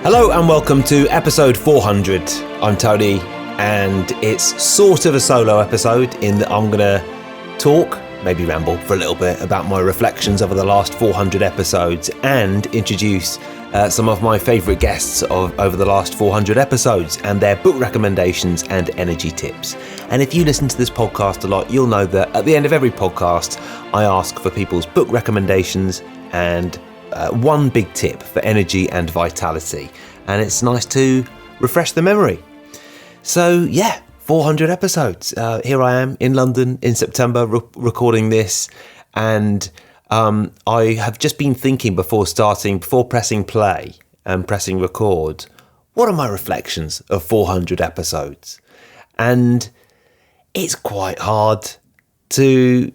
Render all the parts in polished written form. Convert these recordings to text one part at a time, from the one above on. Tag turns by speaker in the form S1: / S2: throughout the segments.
S1: Hello and welcome to episode 400. I'm Tony and it's sort of a solo episode in that I'm going to talk, maybe ramble for a little bit about my reflections over the last 400 episodes and introduce some of my favourite guests over the last 400 episodes and their book recommendations and energy tips. And if you listen to this podcast a lot, you'll know that at the end of every podcast, I ask for people's book recommendations and one big tip for energy and vitality. And it's nice to refresh the memory. So yeah, 400 episodes. Here I am in London in September recording this. And I have just been thinking before pressing play and pressing record, what are my reflections of 400 episodes? And it's quite hard to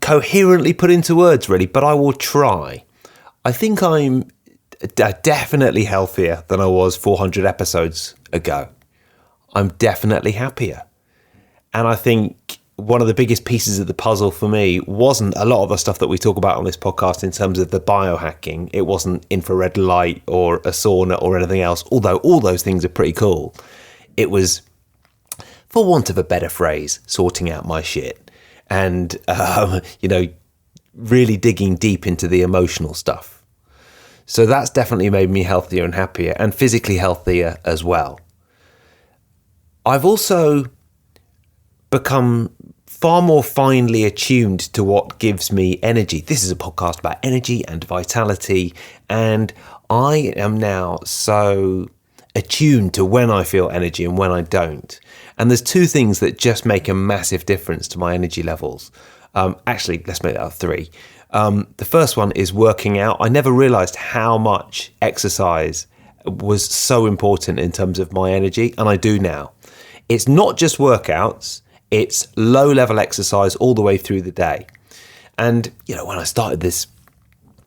S1: coherently put into words, really, but I will try. I think I'm definitely healthier than I was 400 episodes ago. I'm definitely happier. And I think one of the biggest pieces of the puzzle for me wasn't a lot of the stuff that we talk about on this podcast in terms of the biohacking. It wasn't infrared light or a sauna or anything else, although all those things are pretty cool. It was, for want of a better phrase, sorting out my shit and, really digging deep into the emotional stuff. So that's definitely made me healthier and happier and physically healthier as well. I've also become far more finely attuned to what gives me energy. This is a podcast about energy and vitality, and I am now so attuned to when I feel energy and when I don't. And there's two things that just make a massive difference to my energy levels. Actually, let's make that three. The first one is working out. I never realized how much exercise was so important in terms of my energy, and I do now. It's not just workouts, it's low-level exercise all the way through the day. And, when I started this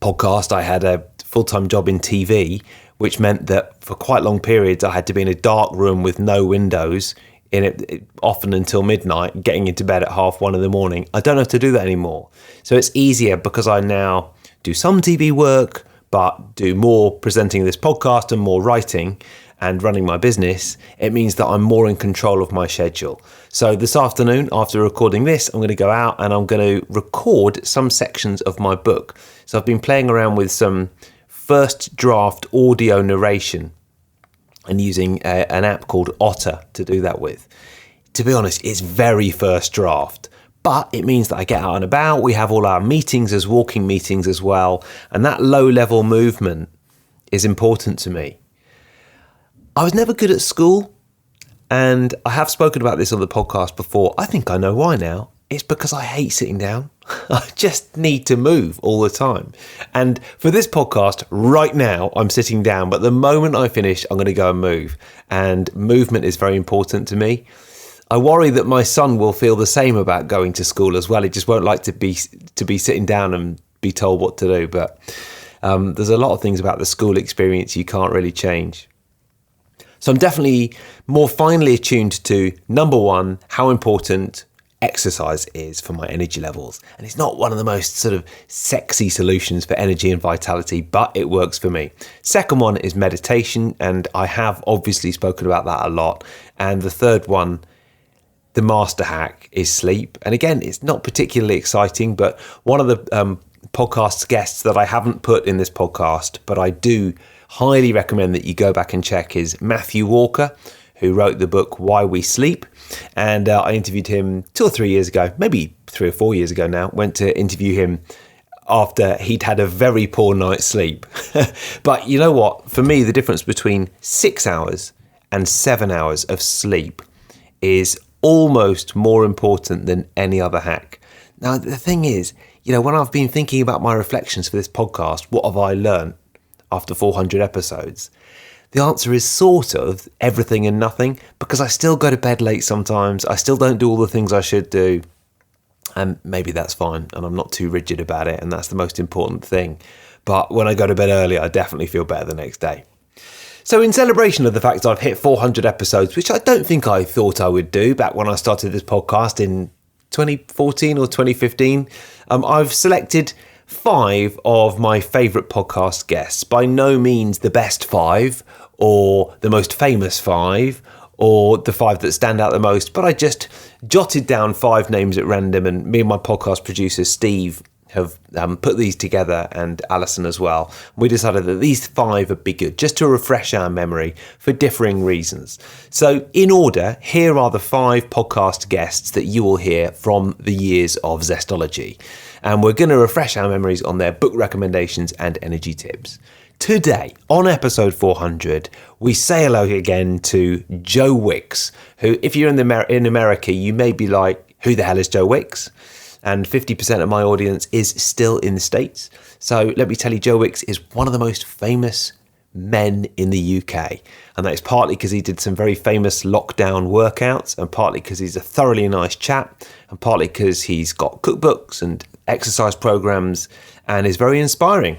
S1: podcast, I had a full-time job in TV, which meant that for quite long periods, I had to be in a dark room with no windows, in it often until midnight, getting into bed at 1:30 in the morning. I don't have to do that anymore. So it's easier because I now do some TV work, but do more presenting this podcast and more writing and running my business. It means that I'm more in control of my schedule. So this afternoon, after recording this, I'm going to go out and I'm going to record some sections of my book. So I've been playing around with some first draft audio narration and using an app called Otter to do that with. To be honest, it's very first draft, but it means that I get out and about. We have all our meetings as walking meetings as well, and that low-level movement is important to me. I was never good at school, and I have spoken about this on the podcast before. I think I know why now. It's because I hate sitting down. I just need to move all the time. And for this podcast, right now, I'm sitting down. But the moment I finish, I'm going to go and move. And movement is very important to me. I worry that my son will feel the same about going to school as well. He just won't like to be sitting down and be told what to do. But there's a lot of things about the school experience you can't really change. So I'm definitely more finely attuned to, number one, how important exercise is for my energy levels. And it's not one of the most sort of sexy solutions for energy and vitality, but it works for me. Second one is meditation, and I have obviously spoken about that a lot. And the third one, the master hack, is sleep. And again, it's not particularly exciting, but one of the podcast guests that I haven't put in this podcast, but I do highly recommend that you go back and check, is Matthew Walker, who wrote the book Why We Sleep. And I interviewed him 2 or 3 years ago, maybe 3 or 4 years ago now. Went to interview him after he'd had a very poor night's sleep. But you know what? For me, the difference between 6 hours and 7 hours of sleep is almost more important than any other hack. Now, the thing is, when I've been thinking about my reflections for this podcast, what have I learned after 400 episodes? The answer is sort of everything and nothing, because I still go to bed late sometimes. I still don't do all the things I should do. And maybe that's fine, and I'm not too rigid about it, and that's the most important thing. But when I go to bed early, I definitely feel better the next day. So in celebration of the fact I've hit 400 episodes, which I don't think I thought I would do back when I started this podcast in 2014 or 2015, I've selected 5 of my favourite podcast guests. By no means the best 5 or the most famous 5 or the 5 that stand out the most, but I just jotted down 5 names at random, and me and my podcast producer Steve have put these together, and Alison as well. We decided that these 5 would be good, just to refresh our memory for differing reasons. So in order, here are the 5 podcast guests that you will hear from the years of Zestology. And we're going to refresh our memories on their book recommendations and energy tips. Today, on episode 400, we say hello again to Joe Wicks, who, if you're in America, you may be like, who the hell is Joe Wicks? And 50% of my audience is still in the States. So let me tell you, Joe Wicks is one of the most famous men in the UK. And that is partly because he did some very famous lockdown workouts, and partly because he's a thoroughly nice chap, and partly because he's got cookbooks and exercise programs and is very inspiring.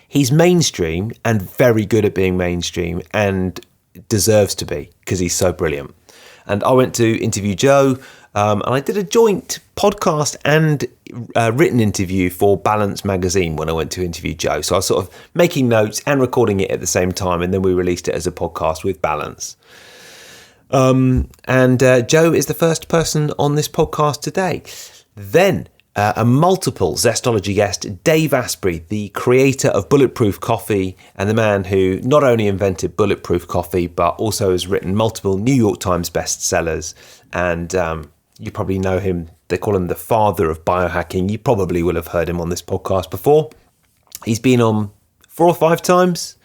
S1: He's mainstream and very good at being mainstream, and deserves to be because he's so brilliant. And I went to interview Joe, and I did a joint podcast and written interview for Balance magazine when I went to interview Joe. So I was sort of making notes and recording it at the same time, and then we released it as a podcast with Balance. And Joe is the first person on this podcast today. Then a multiple Zestology guest, Dave Asprey, the creator of Bulletproof coffee and the man who not only invented Bulletproof coffee, but also has written multiple New York Times bestsellers. And you probably know him. They call him the father of biohacking. You probably will have heard him on this podcast before. He's been on 4 or 5 times.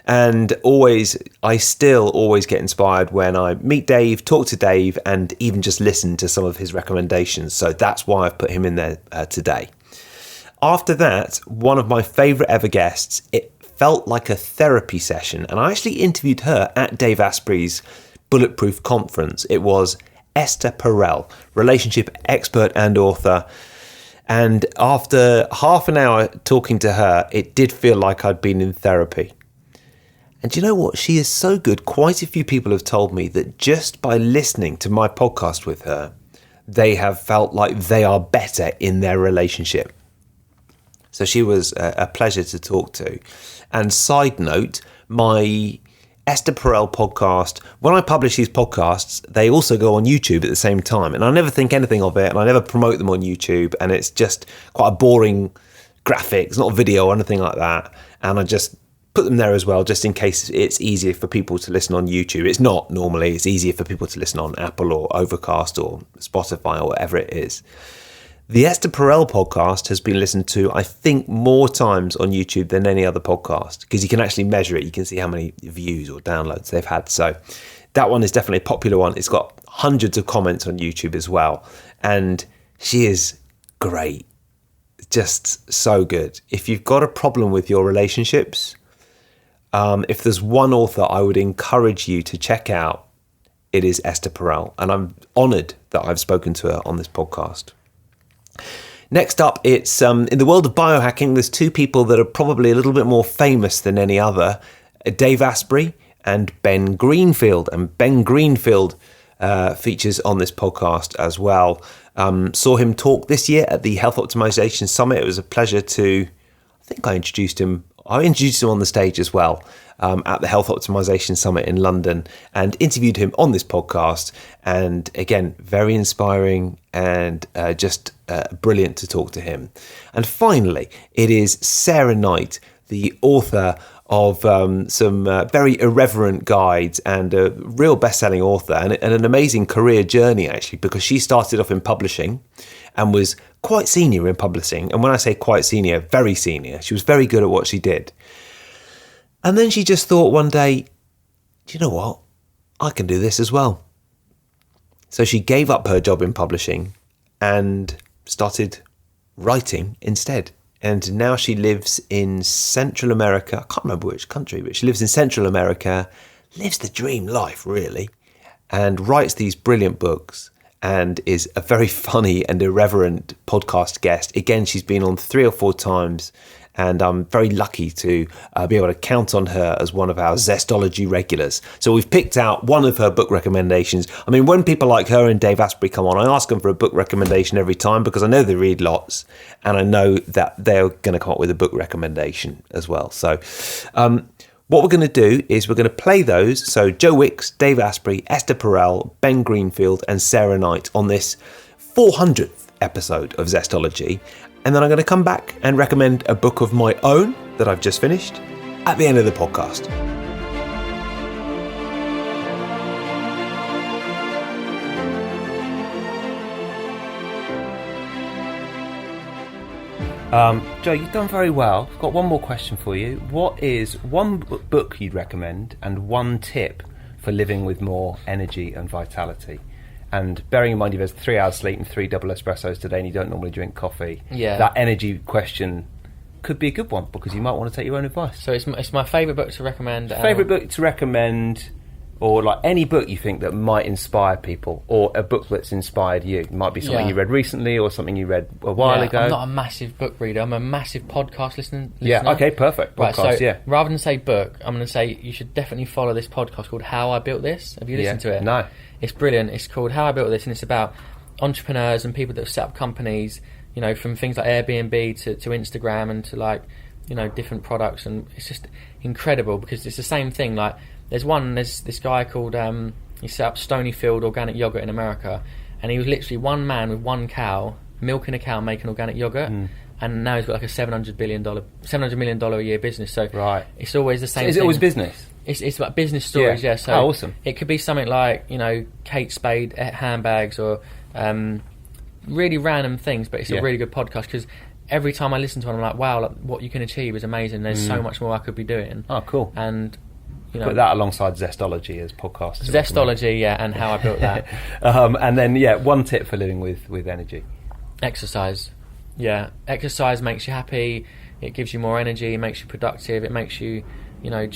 S1: And I still always get inspired when I meet Dave, talk to Dave, and even just listen to some of his recommendations. So that's why I've put him in there today. After that, one of my favourite ever guests, it felt like a therapy session. And I actually interviewed her at Dave Asprey's Bulletproof conference. It was Esther Perel, relationship expert and author. And after half an hour talking to her, it did feel like I'd been in therapy. And do you know what? She is so good. Quite a few people have told me that just by listening to my podcast with her, they have felt like they are better in their relationship. So she was a pleasure to talk to. And side note, my Esther Perel podcast, when I publish these podcasts, they also go on YouTube at the same time. And I never think anything of it, and I never promote them on YouTube. And it's just quite a boring graphic. It's not a video or anything like that. And I just put them there as well, just in case it's easier for people to listen on YouTube. It's not normally. It's easier for people to listen on Apple or Overcast or Spotify or whatever it is. The Esther Perel podcast has been listened to, I think, more times on YouTube than any other podcast, because you can actually measure it. You can see how many views or downloads they've had. So that one is definitely a popular one. It's got hundreds of comments on YouTube as well. And she is great. Just so good. If you've got a problem with your relationships, if there's one author I would encourage you to check out, it is Esther Perel. And I'm honoured that I've spoken to her on this podcast. Next up, it's in the world of biohacking, there's 2 people that are probably a little bit more famous than any other, Dave Asprey and Ben Greenfield. And Ben Greenfield features on this podcast as well. Saw him talk this year at the Health Optimization Summit. It was a pleasure I introduced him on the stage as well at the Health Optimization Summit in London, and interviewed him on this podcast. And again, very inspiring and just brilliant to talk to him. And finally, it is Sarah Knight, the author of some very irreverent guides, and a real best-selling author, and an amazing career journey, actually, because she started off in publishing and was quite senior in publishing. And when I say quite senior, very senior. She was very good at what she did. And then she just thought one day, do you know what? I can do this as well. So she gave up her job in publishing and started writing instead. And now she lives in Central America. I can't remember which country, but she lives in Central America, lives the dream life, really, and writes these brilliant books, and is a very funny and irreverent podcast guest. Again, she's been on 3 or 4 times, and I'm very lucky to be able to count on her as one of our Zestology regulars. So we've picked out one of her book recommendations. I mean, when people like her and Dave Asprey come on, I ask them for a book recommendation every time because I know they read lots, and I know that they're going to come up with a book recommendation as well. So what we're going to do is we're going to play those. So Joe Wicks, Dave Asprey, Esther Perel, Ben Greenfield, and Sarah Knight on this 400th episode of Zestology. And then I'm going to come back and recommend a book of my own that I've just finished at the end of the podcast. Joe, you've done very well. I've got one more question for you. What is one book you'd recommend and one tip for living with more energy and vitality? And bearing in mind you've had 3 hours sleep and 3 double espressos today and you don't normally drink coffee, that energy question could be a good one because you might want to take your own advice.
S2: So it's my favourite book to recommend.
S1: Favourite book to recommend, or like any book you think that might inspire people, or a book that's inspired you. It might be something you read recently or something you read a while ago.
S2: I'm not a massive book reader. I'm a massive podcast listener.
S1: Yeah, okay, perfect. Podcast,
S2: right, so rather than say book, I'm going to say you should definitely follow this podcast called How I Built This. Have you listened to it?
S1: No.
S2: It's brilliant. It's called How I Built This, and it's about entrepreneurs and people that have set up companies, you know, from things like Airbnb to Instagram and to, like, you know, different products. And it's just incredible because it's the same thing. Like, there's this guy called, he set up Stonyfield Organic Yogurt in America, and he was literally one man with one cow, milking a cow, making organic yogurt. And now he's got like a $700 million a year business. So it's always the same thing.
S1: Is it always business?
S2: It's about business stories, So
S1: awesome.
S2: It could be something like, you know, Kate Spade handbags or really random things, but it's a really good podcast because every time I listen to it, I'm like, wow, like, what you can achieve is amazing. There's so much more I could be doing.
S1: Oh, cool.
S2: And, you know,
S1: put that alongside Zestology as podcasts.
S2: Zestology, and How I Built That.
S1: And then, one tip for living with energy.
S2: Exercise. Yeah, exercise makes you happy. It gives you more energy. It makes you productive. It makes you, you know,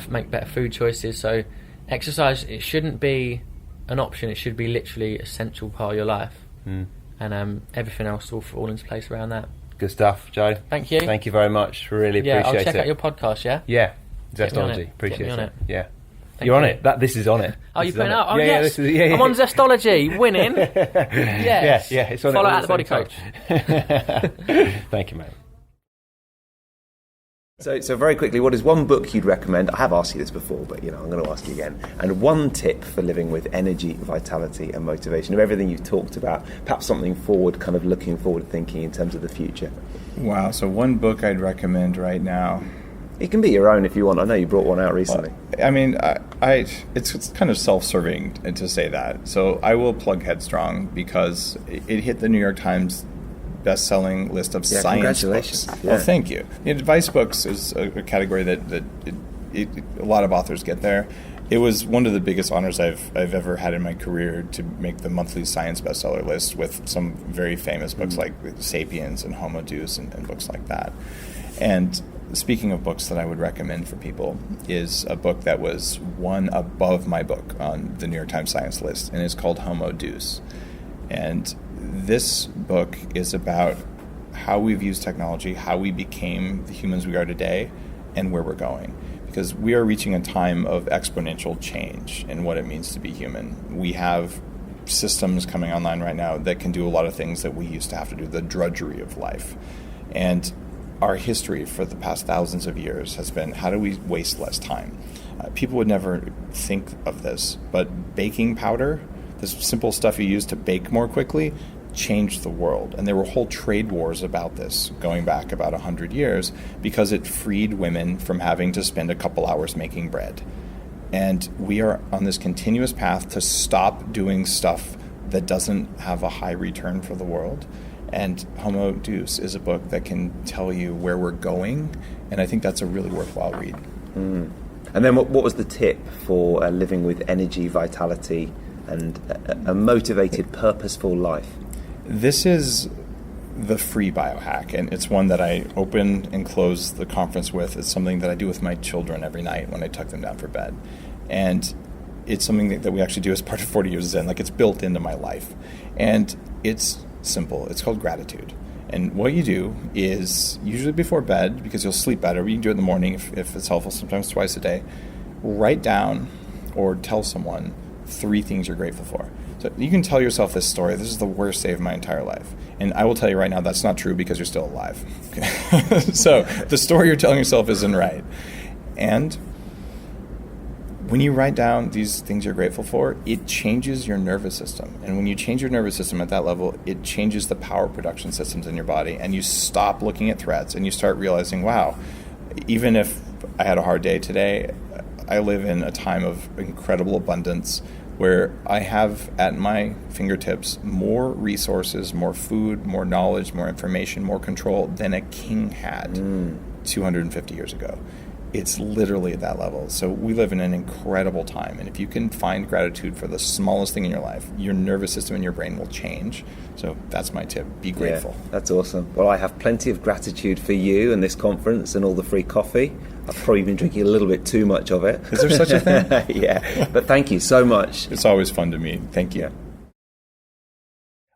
S2: make better food choices. So exercise, it shouldn't be an option. It should be literally an essential part of your life. And everything else will fall into place around that.
S1: Good stuff, Joe.
S2: Thank you.
S1: Thank you very much. Really appreciate it.
S2: I'll check out your podcast,
S1: Yeah, Zestology. Appreciate
S2: it.
S1: Yeah.
S2: Thank
S1: You're on
S2: you.
S1: it. This is on it.
S2: Oh, you're putting it up? Oh,
S1: yes.
S2: I'm on Zestology, winning. Yes.
S1: Yeah, it's on
S2: Follow
S1: it.
S2: at the Body Coach.
S1: Thank you, mate. So very quickly, what is one book you'd recommend? I have asked you this before, but, you know, I'm going to ask you again. And one tip for living with energy, vitality and motivation of everything you've talked about, perhaps something forward, kind of looking forward thinking in terms of the future.
S3: Wow, so one book I'd recommend right now.
S1: It can be your own if you want. I know you brought one out recently.
S3: I mean, it's kind of self-serving to say that. So I will plug Headstrong because it hit the New York Times best-selling list of science
S1: congratulations.
S3: books. Well, thank you. Advice books is a category that a lot of authors get there. It was one of the biggest honors I've ever had in my career to make the monthly science bestseller list with some very famous books like Sapiens and Homo Deus and books like that. And speaking of books that I would recommend for people is a book that was one above my book on the New York Times Science list, and it's called Homo Deus. And this book is about how we've used technology, how we became the humans we are today, and where we're going. Because we are reaching a time of exponential change in what it means to be human. We have systems coming online right now that can do a lot of things that we used to have to do, the drudgery of life. And our history for the past thousands of years has been, how do we waste less time? People would never think of this, but baking powder, this simple stuff you use to bake more quickly, changed the world. And there were whole trade wars about this going back about 100 years because it freed women from having to spend a couple hours making bread. And we are on this continuous path to stop doing stuff that doesn't have a high return for the world. And Homo Deus is a book that can tell you where we're going, and I think that's a really worthwhile read.
S1: And then what was the tip for living with energy, vitality, and a motivated, purposeful life?
S3: This is the free biohack, and it's one that I open and close the conference with. It's something that I do with my children every night when I tuck them down for bed. And it's something that we actually do as part of 40 Years of Zen. Like, it's built into my life. And it's simple. It's called gratitude. And what you do is, usually before bed, because you'll sleep better, but you can do it in the morning if it's helpful, sometimes twice a day, write down or tell someone 3 things you're grateful for. So you can tell yourself this story: this is the worst day of my entire life. And I will tell you right now, that's not true because you're still alive. So the story you're telling yourself isn't right. And when you write down these things you're grateful for, it changes your nervous system. And when you change your nervous system at that level, it changes the power production systems in your body. And you stop looking at threats and you start realizing, wow, even if I had a hard day today, I live in a time of incredible abundance where I have at my fingertips more resources, more food, more knowledge, more information, more control than a king had 250 years ago. It's literally at that level. So we live in an incredible time. And if you can find gratitude for the smallest thing in your life, your nervous system and your brain will change. So that's my tip. Be grateful.
S1: Yeah, that's awesome. Well, I have plenty of gratitude for you and this conference and all the free coffee. I've probably been drinking a little bit too much of it.
S3: Is there such a thing?
S1: Yeah. But thank you so much.
S3: It's always fun to meet. Thank you.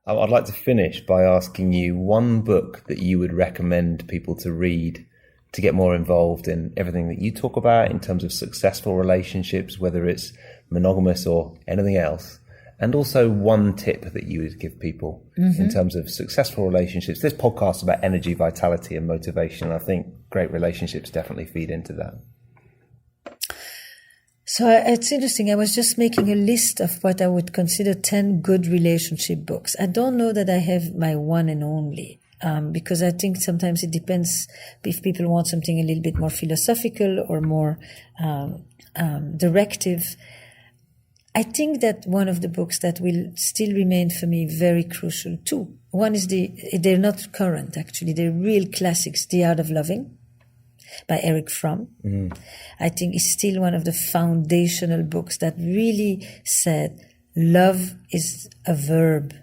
S1: I'd like to finish by asking you one book that you would recommend people to read to get more involved in everything that you talk about in terms of successful relationships, whether it's monogamous or anything else. And also one tip that you would give people in terms of successful relationships. This podcast is about energy, vitality, and motivation. I think great relationships definitely feed into that.
S4: So it's interesting. I was just making a list of what I would consider 10 good relationship books. I don't know that I have my one and only. Because I think sometimes it depends if people want something a little bit more philosophical or more directive. I think that one of the books that will still remain for me very crucial too. One is they're not current actually, they're real classics. The Art of Loving by Erich Fromm. I think is still one of the foundational books that really said love is a verb.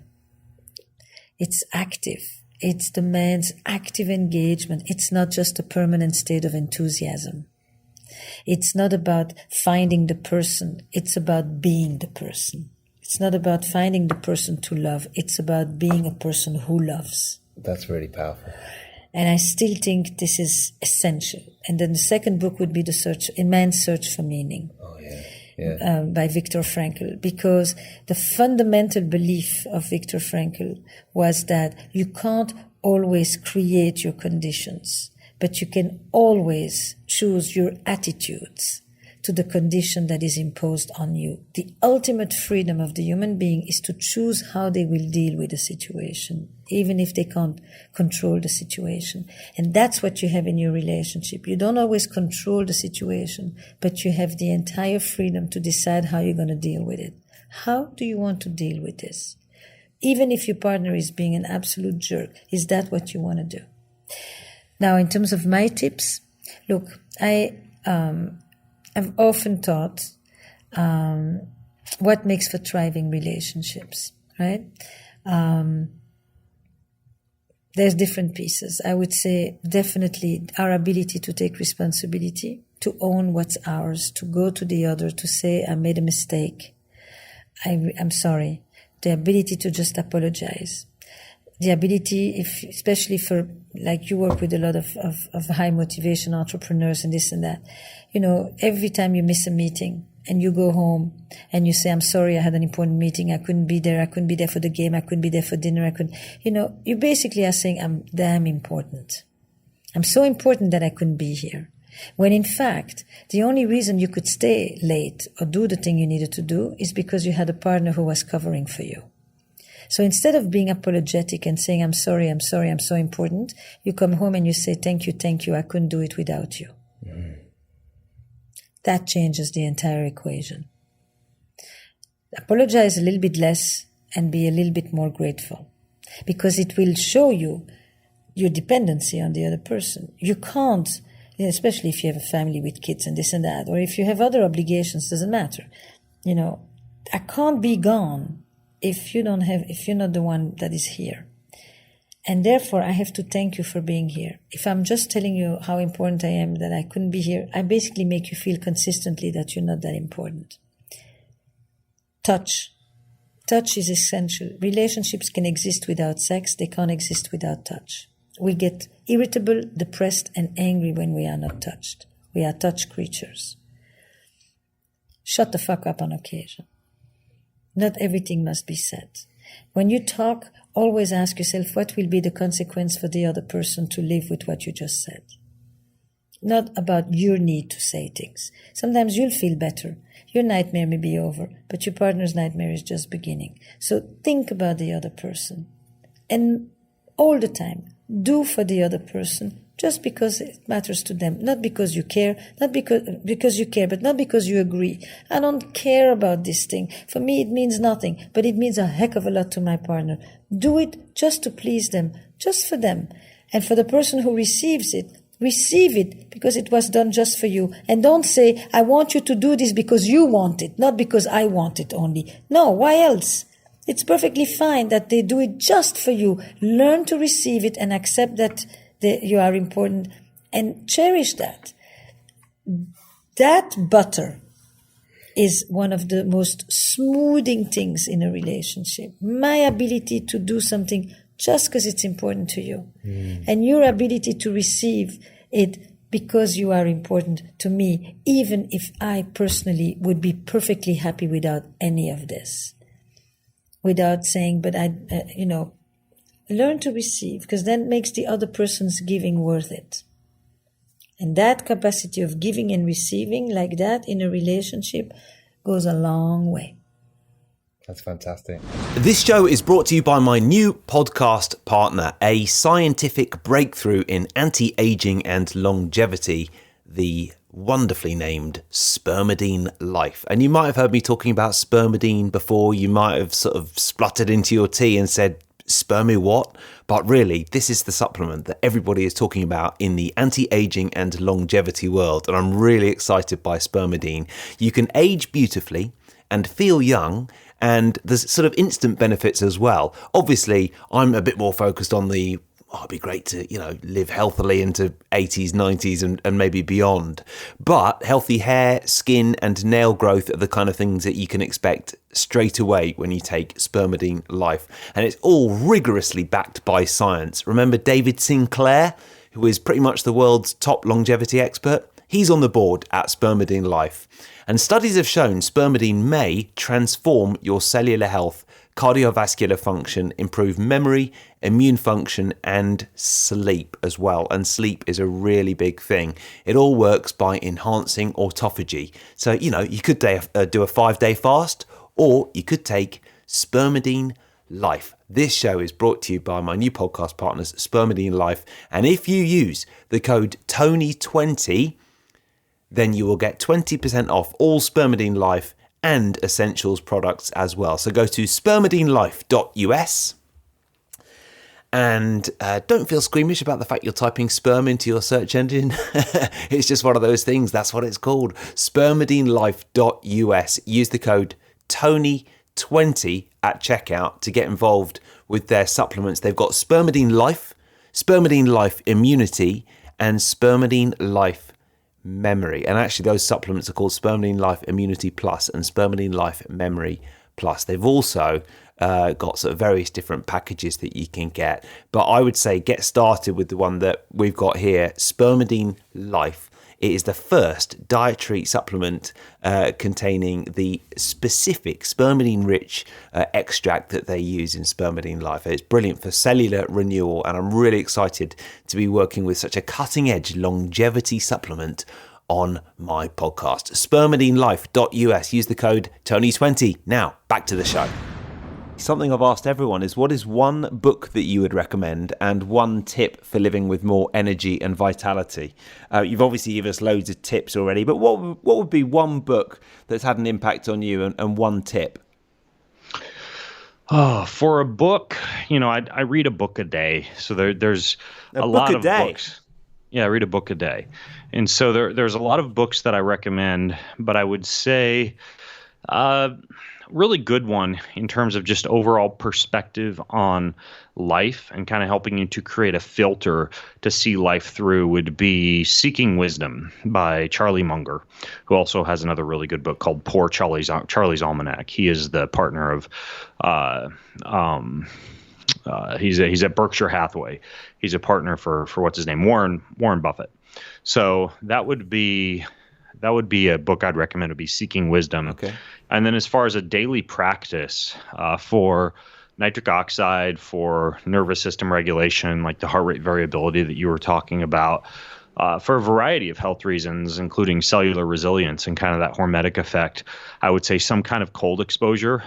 S4: It's active. It demands active engagement. It's not just a permanent state of enthusiasm. It's not about finding the person. It's about being the person. It's not about finding the person to love. It's about being a person who loves.
S1: That's really powerful.
S4: And I still think this is essential. And then the second book would be A Man's Search for Meaning.
S1: Oh, yeah.
S4: By Viktor Frankl, because the fundamental belief of Viktor Frankl was that you can't always create your conditions, but you can always choose your attitudes to the condition that is imposed on you. The ultimate freedom of the human being is to choose how they will deal with a situation, even if they can't control the situation. And that's what you have in your relationship. You don't always control the situation, but you have the entire freedom to decide how you're going to deal with it. How do you want to deal with this? Even if your partner is being an absolute jerk, is that what you want to do? Now, in terms of my tips, look, I've often thought what makes for thriving relationships, right? There's different pieces. I would say definitely our ability to take responsibility, to own what's ours, to go to the other, to say, I made a mistake. I'm sorry. The ability to just apologize. The ability, especially for, like you work with a lot of high motivation entrepreneurs and this and that, every time you miss a meeting and you go home and you say, I'm sorry, I had an important meeting, I couldn't be there for the game, I couldn't be there for dinner, you basically are saying, I'm damn important. I'm so important that I couldn't be here. When in fact, the only reason you could stay late or do the thing you needed to do is because you had a partner who was covering for you. So instead of being apologetic and saying, I'm sorry, I'm so important, you come home and you say, thank you, I couldn't do it without you. That changes the entire equation. Apologize a little bit less and be a little bit more grateful, because it will show you your dependency on the other person. You can't, especially if you have a family with kids and this and that, or if you have other obligations, doesn't matter. I can't be gone if you're not the one that is here. And therefore, I have to thank you for being here. If I'm just telling you how important I am, that I couldn't be here, I basically make you feel consistently that you're not that important. Touch. Touch is essential. Relationships can exist without sex. They can't exist without touch. We get irritable, depressed, and angry when we are not touched. We are touch creatures. Shut the fuck up on occasion. Not everything must be said. When you talk, always ask yourself what will be the consequence for the other person to live with what you just said. Not about your need to say things. Sometimes you'll feel better. Your nightmare may be over, but your partner's nightmare is just beginning. So think about the other person. And all the time, do for the other person just because it matters to them. Not because you care, not because you care, but not because you agree. I don't care about this thing. For me, it means nothing, but it means a heck of a lot to my partner. Do it just to please them, just for them. And for the person who receive it because it was done just for you. And don't say, I want you to do this because you want it, not because I want it only. No, why else? It's perfectly fine that they do it just for you. Learn to receive it and accept that you are important and cherish that. That butter is one of the most smoothing things in a relationship. My ability to do something just because it's important to you. And your ability to receive it because you are important to me, even if I personally would be perfectly happy without any of this. Without saying, but learn to receive, because that makes the other person's giving worth it. And that capacity of giving and receiving like that in a relationship goes a long way.
S1: That's fantastic. This show is brought to you by my new podcast partner, a scientific breakthrough in anti-aging and longevity, the wonderfully named spermidineLIFE. And you might have heard me talking about spermidine before. You might have sort of spluttered into your tea and said, Spermi what? But really, this is the supplement that everybody is talking about in the anti-aging and longevity world. And I'm really excited by spermidine. You can age beautifully and feel young, and there's sort of instant benefits as well. Obviously, I'm a bit more focused on the, it'd be great to, live healthily into 80s, 90s and maybe beyond. But healthy hair, skin and nail growth are the kind of things that you can expect straight away when you take spermidineLIFE. And it's all rigorously backed by science. Remember David Sinclair, who is pretty much the world's top longevity expert? He's on the board at spermidineLIFE. And studies have shown spermidine may transform your cellular health, cardiovascular function, improve memory, immune function, and sleep as well. And sleep is a really big thing. It all works by enhancing autophagy. So, you could do a 5-day fast, or you could take spermidineLIFE. This show is brought to you by my new podcast partners, spermidineLIFE. And if you use the code TONY20, then you will get 20% off all spermidineLIFE and essentials products as well. So go to spermidinelife.us and don't feel squeamish about the fact you're typing sperm into your search engine. It's just one of those things. That's what it's called. Spermidinelife.us. Use the code TONY20 at checkout to get involved with their supplements. They've got spermidineLIFE, spermidineLIFE Immunity, and spermidineLIFE Memory. And actually those supplements are called spermidineLIFE Immunity Plus and spermidineLIFE Memory Plus. They've also got sort of various different packages that you can get, but I would say get started with the one that we've got here, spermidineLIFE. It is the first dietary supplement containing the specific spermidine-rich extract that they use in spermidineLIFE. It's brilliant for cellular renewal, and I'm really excited to be working with such a cutting-edge longevity supplement on my podcast. Spermidinelife.us. Use the code TONY20. Now, back to the show. Something I've asked everyone is, what is one book that you would recommend and one tip for living with more energy and vitality? You've obviously given us loads of tips already, but what would be one book that's had an impact on you and one tip?
S5: Oh, for a book, I read a book a day. So there's a lot of books. Yeah, I read a book a day. And so there's a lot of books that I recommend, but I would say really good one in terms of just overall perspective on life and kind of helping you to create a filter to see life through would be Seeking Wisdom by Charlie Munger, who also has another really good book called Poor Charlie's Almanac. He is the partner of he's at Berkshire Hathaway. He's a partner for what's his name, Warren Buffett. So that would be a book I'd recommend. Would be Seeking Wisdom.
S1: Okay.
S5: And then as far as a daily practice for nitric oxide, for nervous system regulation, like the heart rate variability that you were talking about, for a variety of health reasons, including cellular resilience and kind of that hormetic effect, I would say some kind of cold exposure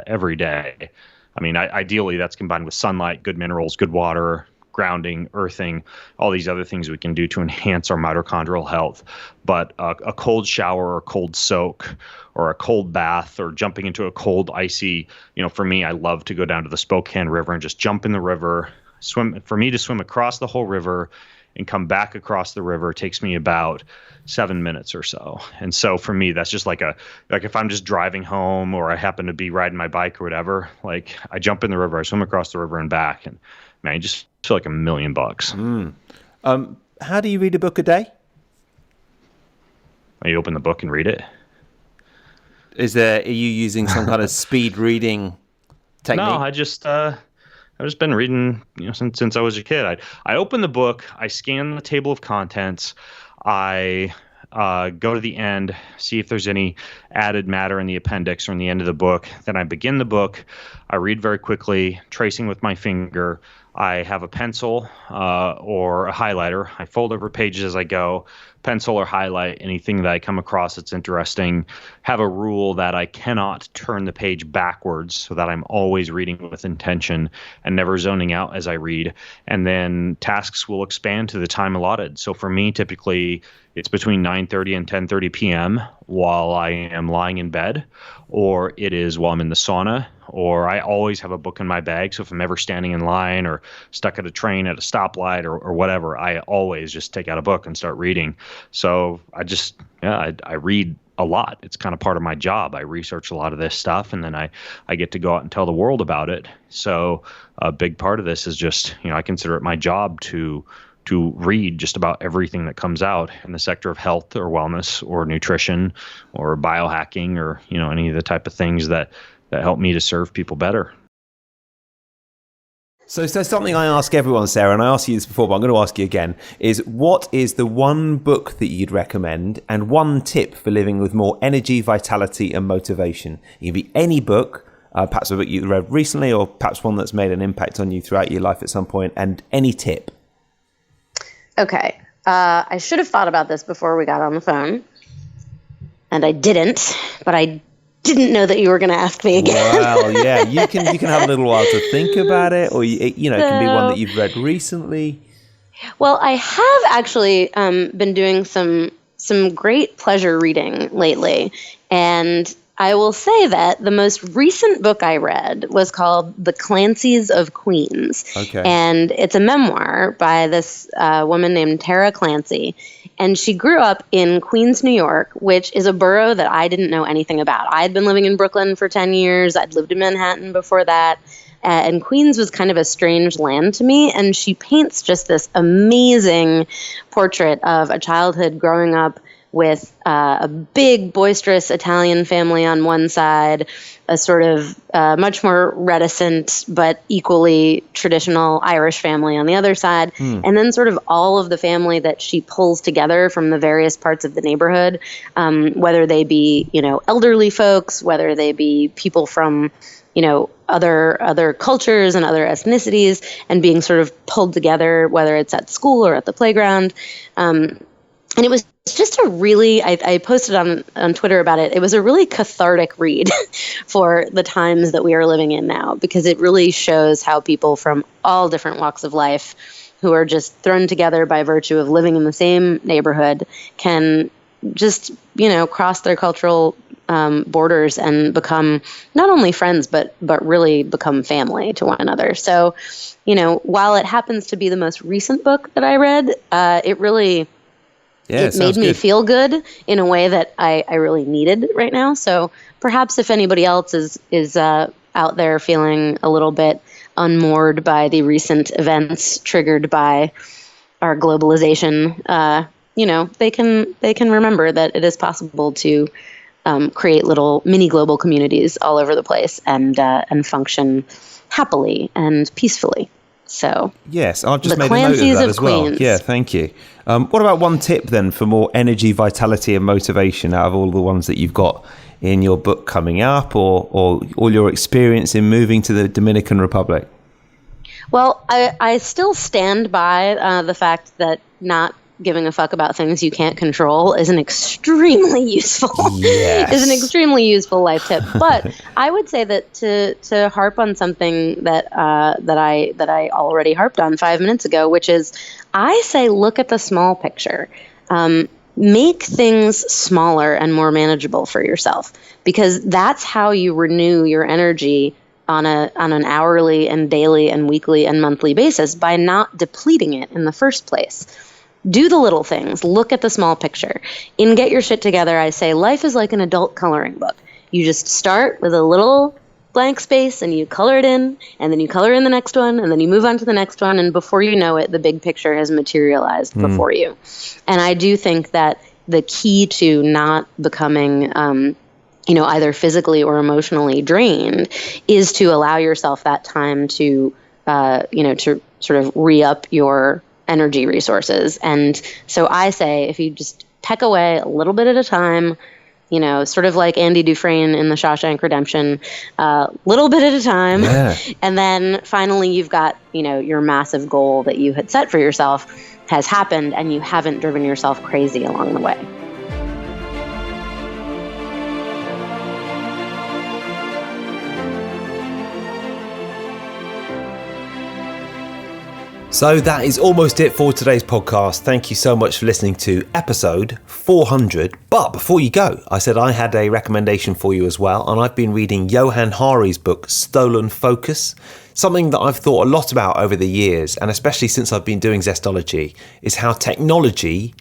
S5: every day. I mean, ideally, that's combined with sunlight, good minerals, good water, grounding, earthing, all these other things we can do to enhance our mitochondrial health. But a cold shower or cold soak or a cold bath or jumping into a cold, icy, for me, I love to go down to the Spokane River and just jump in the river. For me to swim across the whole river and come back across the river takes me about 7 minutes or so. And so for me, that's just like if I'm just driving home or I happen to be riding my bike or whatever, like I jump in the river, I swim across the river and back, and man, I just feel like $1,000,000.
S1: How do you read a book a day?
S5: You open the book and read it.
S1: Are you using some kind of speed reading technique?
S5: No, I've just been reading, since I was a kid. I open the book, I scan the table of contents, I go to the end, see if there's any added matter in the appendix or in the end of the book. Then I begin the book. I read very quickly, tracing with my finger. I have a pencil or a highlighter. I fold over pages as I go, pencil or highlight anything that I come across that's interesting. Have a rule that I cannot turn the page backwards so that I'm always reading with intention and never zoning out as I read. And then tasks will expand to the time allotted. So for me, typically, it's between 9:30 and 10:30 p.m. while I am lying in bed, or it is while I'm in the sauna, or I always have a book in my bag. So if I'm ever standing in line or stuck at a train at a stoplight or whatever, I always just take out a book and start reading. So I read a lot. It's kind of part of my job. I research a lot of this stuff, and then I get to go out and tell the world about it. So a big part of this is just, I consider it my job to read just about everything that comes out in the sector of health or wellness or nutrition or biohacking or, any of the type of things that help me to serve people better.
S1: So something I ask everyone, Sarah, and I asked you this before, but I'm going to ask you again, is what is the one book that you'd recommend and one tip for living with more energy, vitality, and motivation? It can be any book, perhaps a book you read recently or perhaps one that's made an impact on you throughout your life at some point, and any tip.
S6: Okay. I should have thought about this before we got on the phone, and I didn't, but I didn't know that you were going to ask me again.
S1: Well, yeah, you can have a little while to think about it, or it can be one that you've read recently.
S6: Well, I have actually been doing some great pleasure reading lately, and I will say that the most recent book I read was called The Clancys of Queens.
S1: Okay.
S6: And it's a memoir by this woman named Tara Clancy. And she grew up in Queens, New York, which is a borough that I didn't know anything about. I'd been living in Brooklyn for 10 years. I'd lived in Manhattan before that. And Queens was kind of a strange land to me. And she paints just this amazing portrait of a childhood growing up with a big, boisterous Italian family on one side, a sort of much more reticent but equally traditional Irish family on the other side, and then sort of all of the family that she pulls together from the various parts of the neighborhood, whether they be, elderly folks, whether they be people from, other cultures and other ethnicities, and being sort of pulled together, whether it's at school or at the playground. And it was just a really, I posted on Twitter about it. It was a really cathartic read for the times that we are living in now, because it really shows how people from all different walks of life who are just thrown together by virtue of living in the same neighborhood can just, cross their cultural borders and become not only friends, but really become family to one another. So, while it happens to be the most recent book that I read, it really... Yeah, it made me feel good in a way that I really needed right now. So perhaps if anybody else is out there feeling a little bit unmoored by the recent events triggered by our globalization, they can remember that it is possible to create little mini global communities all over the place and function happily and peacefully. So
S1: yes, I've just
S6: the
S1: made a note of
S6: Clancy's
S1: that
S6: of
S1: as well.
S6: Queens.
S1: Yeah, thank you. What about one tip then for more energy, vitality and motivation out of all the ones that you've got in your book coming up, or all your experience in moving to the Dominican Republic?
S6: Well, I still stand by the fact that not giving a fuck about things you can't control is an extremely useful life tip. But I would say that to harp on something that I already harped on 5 minutes ago, which is I say look at the small picture. Make things smaller and more manageable for yourself, because that's how you renew your energy on an hourly and daily and weekly and monthly basis, by not depleting it in the first place. Do the little things. Look at the small picture. In Get Your Shit Together, I say life is like an adult coloring book. You just start with a little blank space and you color it in, and then you color in the next one, and then you move on to the next one, and before you know it, the big picture has materialized before you. And I do think that the key to not becoming either physically or emotionally drained is to allow yourself that time to sort of re-up your energy resources. And so I say, if you just peck away a little bit at a time, sort of like Andy Dufresne in The Shawshank Redemption, little bit at a time. Yeah. And then finally you've got, your massive goal that you had set for yourself has happened, and you haven't driven yourself crazy along the way.
S1: So that is almost it for today's podcast. Thank you so much for listening to episode 400. But before you go, I said I had a recommendation for you as well. And I've been reading Johann Hari's book, Stolen Focus. Something that I've thought a lot about over the years, and especially since I've been doing Zestology, is how technology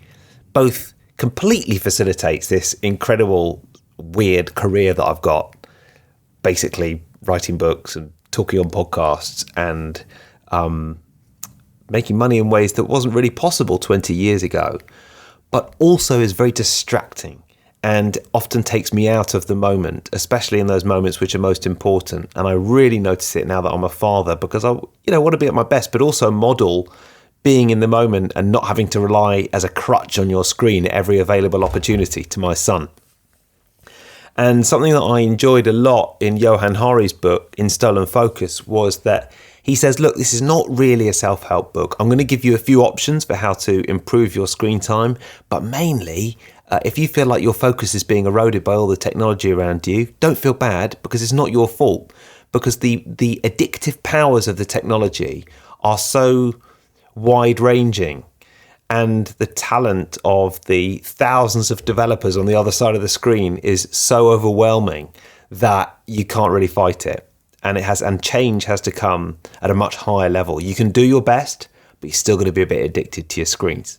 S1: both completely facilitates this incredible, weird career that I've got. Basically writing books and talking on podcasts and making money in ways that wasn't really possible 20 years ago, but also is very distracting and often takes me out of the moment, especially in those moments which are most important. And I really notice it now that I'm a father, because I want to be at my best, but also model being in the moment and not having to rely as a crutch on your screen at every available opportunity to my son. And something that I enjoyed a lot in Johann Hari's book, in Stolen Focus, was that he says, look, this is not really a self-help book. I'm going to give you a few options for how to improve your screen time, but mainly, if you feel like your focus is being eroded by all the technology around you, don't feel bad, because it's not your fault. Because the addictive powers of the technology are so wide-ranging, and the talent of the thousands of developers on the other side of the screen is so overwhelming that you can't really fight it. And change has to come at a much higher level. You can do your best, but you're still going to be a bit addicted to your screens.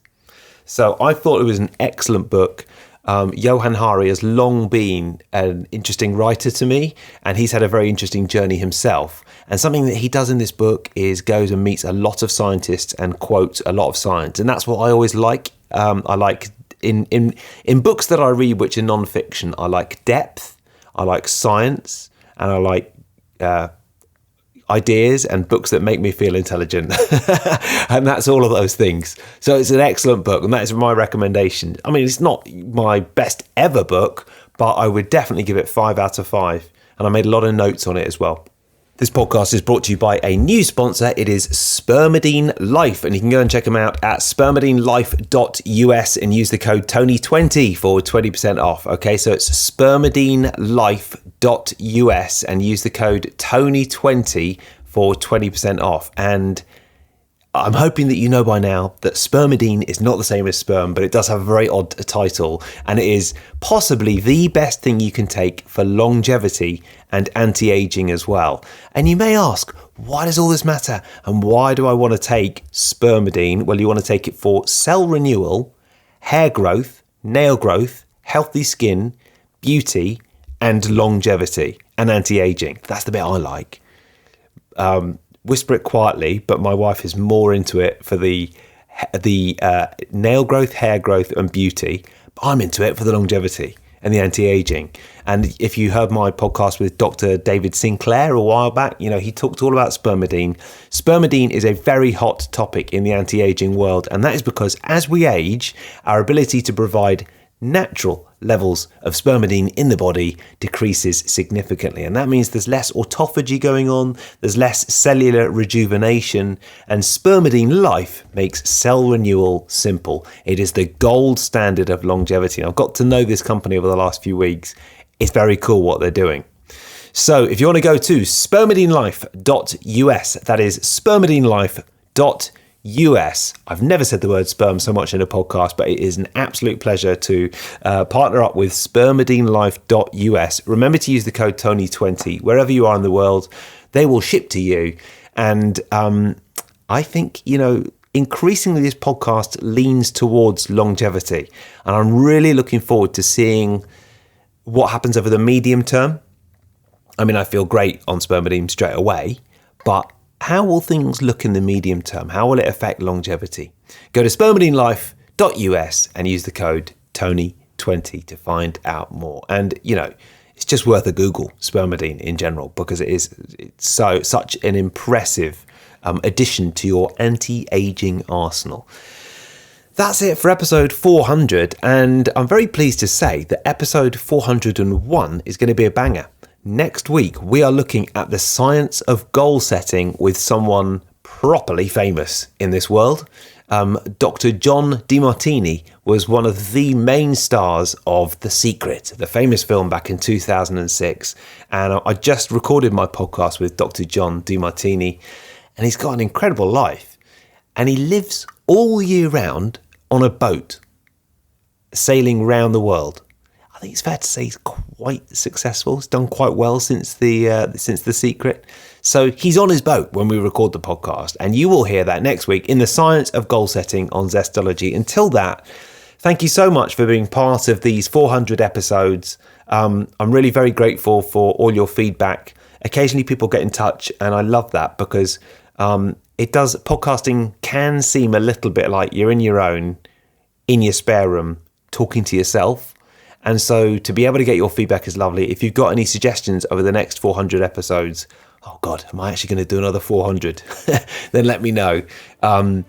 S1: So I thought it was an excellent book. Johann Hari has long been an interesting writer to me, and he's had a very interesting journey himself. And something that he does in this book is goes and meets a lot of scientists and quotes a lot of science. And that's what I always like. I like in books that I read, which are non-fiction, I like depth, I like science, and I like ideas and books that make me feel intelligent. And that's all of those things. So it's an excellent book, and that is my recommendation. I mean, it's not my best ever book, but I would definitely give it 5 out of 5. And I made a lot of notes on it as well. This podcast is brought to you by a new sponsor. It is spermidineLIFE, and you can go and check them out at spermidineLIFE.us and use the code Tony20 for 20% off. Okay, so it's spermidineLIFE.us and use the code Tony20 for 20% off. And I'm hoping that you know by now that spermidine is not the same as sperm, but it does have a very odd title, and it is possibly the best thing you can take for longevity and anti-aging as well. And you may ask, why does all this matter? And why do I want to take spermidine? Well, you want to take it for cell renewal, hair growth, nail growth, healthy skin, beauty, and longevity and anti-aging. That's the bit I like. Whisper it quietly, but my wife is more into it for the nail growth, hair growth, and beauty. I'm into it for the longevity. and the anti-aging. And if you heard my podcast with Dr. David Sinclair a while back, he talked all about spermidine. Spermidine is a very hot topic in the anti-aging world, and that is because as we age, our ability to provide natural levels of spermidine in the body decreases significantly, and that means there's less autophagy going on, there's less cellular rejuvenation, and spermidineLIFE makes cell renewal simple. It is the gold standard of longevity. And I've got to know this company over the last few weeks. It's very cool what they're doing. So if you want to go to spermidineLIFE.us, that is spermidineLIFE.us. I've never said the word sperm so much in a podcast, but it is an absolute pleasure to partner up with spermidineLIFE.us. Remember to use the code Tony20 wherever you are in the world. They will ship to you. And I think, increasingly this podcast leans towards longevity. And I'm really looking forward to seeing what happens over the medium term. I mean, I feel great on spermidine straight away, but how will things look in the medium term? How will it affect longevity? Go to spermidineLIFE.us and use the code Tony20 to find out more. And, it's just worth a Google, spermidine in general, because it's such an impressive addition to your anti-aging arsenal. That's it for episode 400. And I'm very pleased to say that episode 401 is going to be a banger. Next week, we are looking at the science of goal setting with someone properly famous in this world. Dr. John DeMartini was one of the main stars of The Secret, the famous film back in 2006. And I just recorded my podcast with Dr. John DeMartini, and he's got an incredible life. And he lives all year round on a boat, sailing round the world. I think it's fair to say he's quite successful. He's done quite well since the Secret. So he's on his boat when we record the podcast, and you will hear that next week in the science of goal setting on Zestology. Until that, thank you so much for being part of these 400 episodes. I'm really very grateful for all your feedback. Occasionally people get in touch, and I love that because podcasting can seem a little bit like you're in your spare room talking to yourself. And so to be able to get your feedback is lovely. If you've got any suggestions over the next 400 episodes, oh God, am I actually going to do another 400? Then let me know. And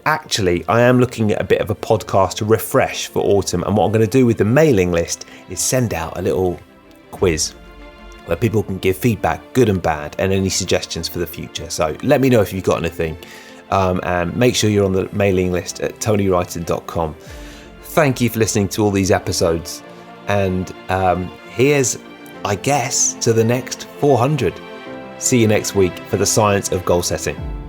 S1: actually, I am looking at a bit of a podcast refresh for autumn. And what I'm going to do with the mailing list is send out a little quiz where people can give feedback, good and bad, and any suggestions for the future. So let me know if you've got anything. And make sure you're on the mailing list at tonywrighton.com. Thank you for listening to all these episodes. And here's, I guess, to the next 400. See you next week for the science of goal setting.